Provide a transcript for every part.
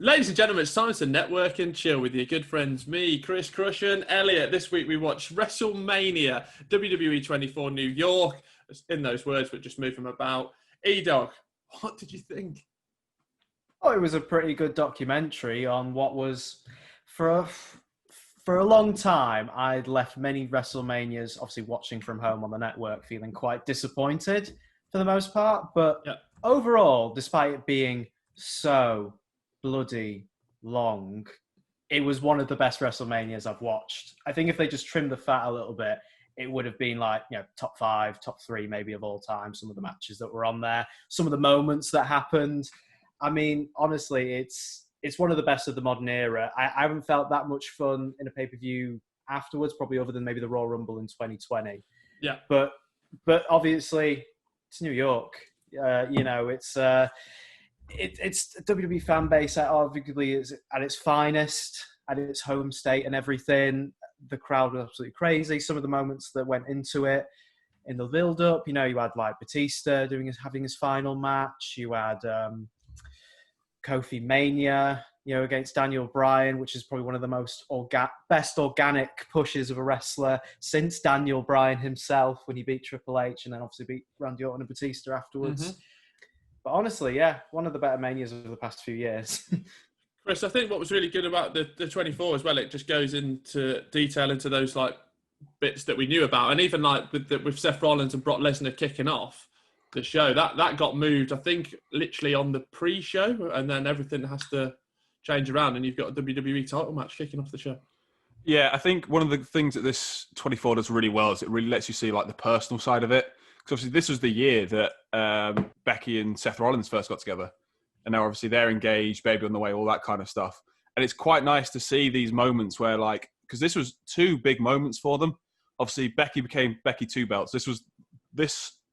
Ladies and gentlemen, it's time to network and chill with your good friends, me, Chris Crush and Elliot. This week we watched WrestleMania, WWE 24 New York. In those words, but just move them about. E-Dog, what did you think? Oh, it was a pretty good documentary on what was, for a long time, I'd left many WrestleManias, obviously watching from home on the network, feeling quite disappointed for the most part. But overall, despite it being so bloody long, it was one of the best WrestleManias I've watched. I think if they just trimmed the fat a little bit, it would have been like, top 5, top 3 maybe of all time. Some of the matches that were on there, some of the moments that happened. I mean, honestly, it's one of the best of the modern era. I haven't felt that much fun in a pay-per-view afterwards, probably other than maybe the Royal Rumble in 2020. Yeah. But obviously, it's New York. It's a WWE fan base that arguably is at its finest, at its home state and everything. The crowd was absolutely crazy. Some of the moments that went into it in the build-up, you had like Batista having his final match. You had Kofimania, against Daniel Bryan, which is probably one of the most best organic pushes of a wrestler since Daniel Bryan himself when he beat Triple H and then obviously beat Randy Orton and Batista afterwards. Mm-hmm. But honestly, one of the better Manias of the past few years. Chris, I think what was really good about the 24 as well, it just goes into detail into those like bits that we knew about. And even like with Seth Rollins and Brock Lesnar kicking off the show, that got moved, I think, literally on the pre-show, and then everything has to change around and you've got a WWE title match kicking off the show. Yeah, I think one of the things that this 24 does really well is it really lets you see like the personal side of it. Because obviously this was the year that Becky and Seth Rollins first got together. And now obviously they're engaged, baby on the way, all that kind of stuff. And it's quite nice to see these moments where like, because this was 2 big moments for them. Obviously Becky became Becky 2 belts. The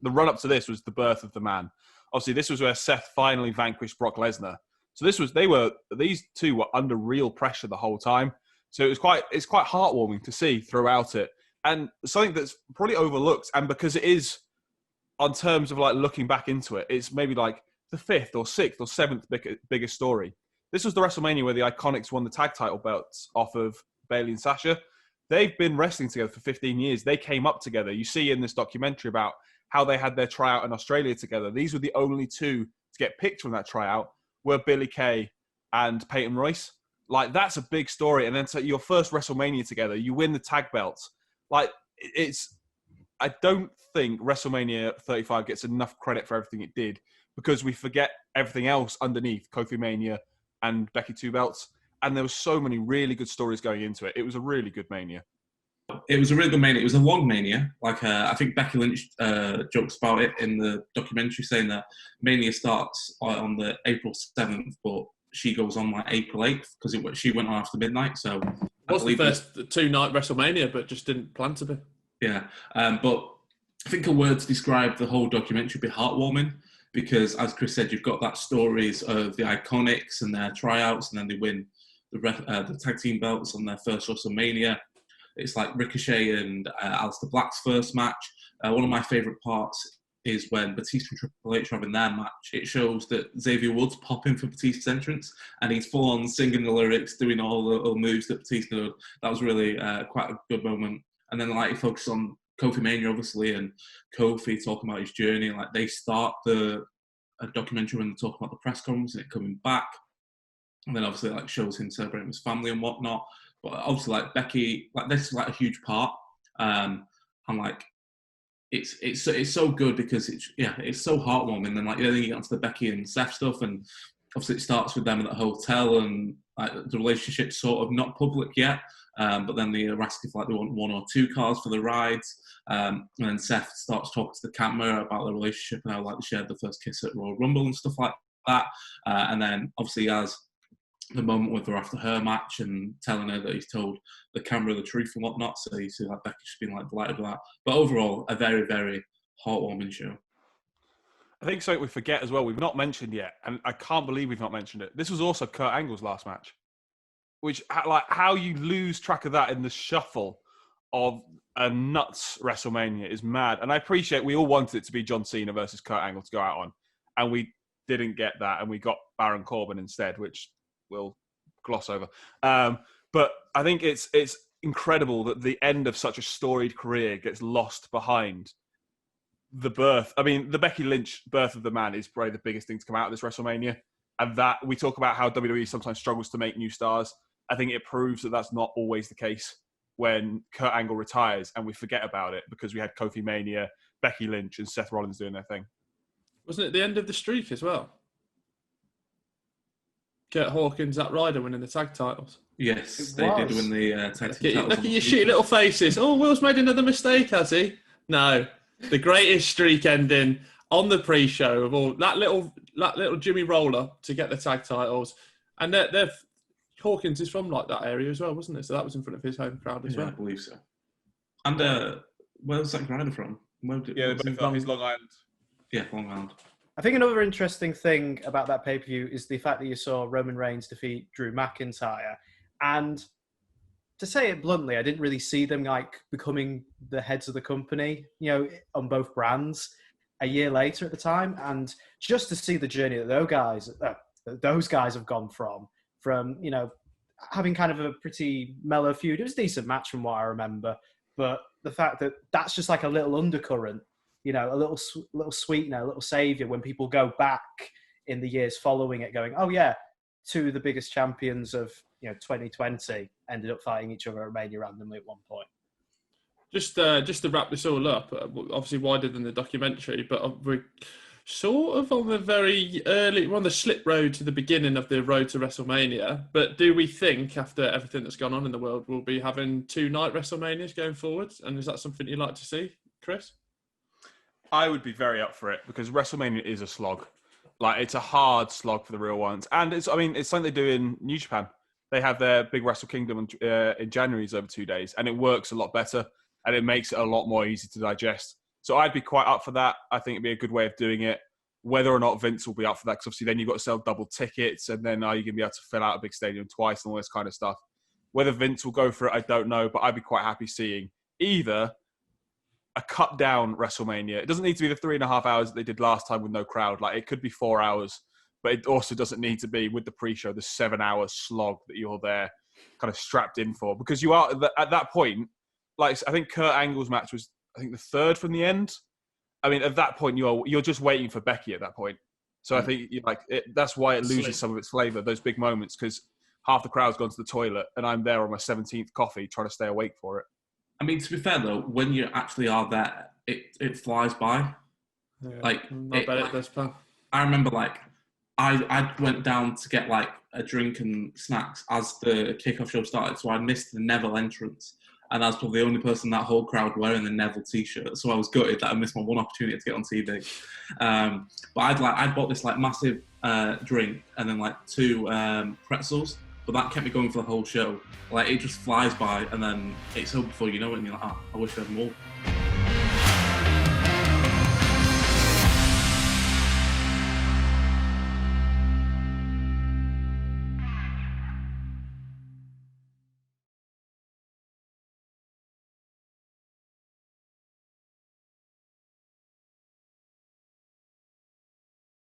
run up to this was the birth of the man. Obviously this was where Seth finally vanquished Brock Lesnar. So these 2 were under real pressure the whole time. So it's quite heartwarming to see throughout it. And something that's probably overlooked, and because it is, on terms of like looking back into it, it's maybe like the 5th or 6th or 7th biggest story. This was the WrestleMania where the Iconics won the tag title belts off of Bayley and Sasha. They've been wrestling together for 15 years. They came up together. You see in this documentary about how they had their tryout in Australia together. These were the only 2 to get picked from that tryout were Billie Kay and Peyton Royce. Like, that's a big story. And then so your first WrestleMania together, you win the tag belts. Like, I don't think WrestleMania 35 gets enough credit for everything it did because we forget everything else underneath Kofimania and Becky 2 belts. And there were so many really good stories going into it. It was a really good Mania. It was a really good Mania. It was a long Mania. Like I think Becky Lynch jokes about it in the documentary, saying that Mania starts on the April 7th, but she goes on like April 8th because she went on after midnight. So it was the first 2-night WrestleMania, but just didn't plan to be. Yeah, but I think a word to describe the whole documentary would be heartwarming because, as Chris said, you've got that stories of the Iconics and their tryouts, and then they win the tag team belts on their first WrestleMania. It's like Ricochet and Aleister Black's first match. One of my favourite parts is when Batista and Triple H are having their match. It shows that Xavier Woods popping for Batista's entrance, and he's full on singing the lyrics, doing all the moves that Batista did. That was really quite a good moment. And then like you focus on Kofimania, obviously, and Kofi talking about his journey. Like they start the documentary when they're talking about the press conference and it coming back, and then obviously like shows him celebrating his family and whatnot. But obviously, like Becky, like this is like a huge part, and like it's so good because it's so heartwarming. And like then you get onto the Becky and Seth stuff, and obviously it starts with them at the hotel, and like the relationship's sort of not public yet. But then they're asking if like they want 1 or 2 cars for the rides, and then Seth starts talking to the camera about the relationship and how like they shared the first kiss at Royal Rumble and stuff like that. And then obviously he has the moment with her after her match and telling her that he's told the camera the truth and whatnot. So you see like Becky just being like delighted with that. But overall, a very, very heartwarming show. I think something we forget as well, we've not mentioned yet, and I can't believe we've not mentioned it. This was also Kurt Angle's last match, which, like, how you lose track of that in the shuffle of a nuts WrestleMania is mad. And I appreciate we all wanted it to be John Cena versus Kurt Angle to go out on, and we didn't get that, and we got Baron Corbin instead, which we'll gloss over. But I think it's incredible that the end of such a storied career gets lost behind the birth. I mean, the Becky Lynch birth of the man is probably the biggest thing to come out of this WrestleMania. And that we talk about how WWE sometimes struggles to make new stars. I think it proves that that's not always the case when Kurt Angle retires and we forget about it because we had Kofimania, Becky Lynch, and Seth Rollins doing their thing. Wasn't it the end of the streak as well? Kurt Hawkins, Zack Ryder winning the tag titles. Yes, they did win the tag team titles. Look at your shitty little faces. Oh, Will's made another mistake, has he? No. The greatest streak ending on the pre-show of all that little Jimmy roller to get the tag titles, and they're Hawkins is from like that area as well, wasn't it? So that was in front of his home crowd as well. I believe so. And where's Zack Ryder from? They're both from Long Island. Yeah, Long Island. I think another interesting thing about that pay-per-view is the fact that you saw Roman Reigns defeat Drew McIntyre. And to say it bluntly, I didn't really see them like becoming the heads of the company, you know, on both brands a year later at the time. And just to see the journey that those guys have gone from, you know, having kind of a pretty mellow feud. It was a decent match from what I remember. But the fact that that's just like a little undercurrent, you know, a little sweetener, a little savior when people go back in the years following it going, oh yeah, two of the biggest champions of, you know, 2020 ended up fighting each other at Mania randomly at one point. Just to wrap this all up, obviously wider than the documentary, but we're sort of on the we're on the slip road to the beginning of the road to WrestleMania. But do we think, after everything that's gone on in the world, we'll be having 2-night WrestleManias going forward? And is that something you'd like to see, Chris? I would be very up for it because WrestleMania is a slog. Like, it's a hard slog for the real ones. And it's something they do in New Japan. They have their big Wrestle Kingdom in January, over 2 days, and it works a lot better and it makes it a lot more easy to digest. So I'd be quite up for that. I think it'd be a good way of doing it. Whether or not Vince will be up for that, because obviously then you've got to sell double tickets, and then are you going to be able to fill out a big stadium twice and all this kind of stuff. Whether Vince will go for it, I don't know, but I'd be quite happy seeing either a cut down WrestleMania. It doesn't need to be the 3.5 hours that they did last time with no crowd. Like, it could be 4 hours, but it also doesn't need to be with the pre-show, the 7-hour slog that you're there kind of strapped in for. Because you are, at that point, like, I think Kurt Angle's match was, I think, the third from the end. I mean, at that point, you're just waiting for Becky at that point. So I think that's why it loses some of its flavour, those big moments, because half the crowd's gone to the toilet and I'm there on my 17th coffee trying to stay awake for it. I mean, to be fair though, when you actually are there, it flies by. Yeah, like, I bet it does, pal. I remember, like, I went down to get like a drink and snacks as the kickoff show started, so I missed the Neville entrance. And I was probably the only person in that whole crowd wearing the Neville t-shirt. So I was gutted that I missed my one opportunity to get on TV. But I'd bought this like massive drink and then like 2 pretzels. But that kept me going for the whole show. Like, it just flies by and then it's over before you know it and you're like, oh, I wish I had more.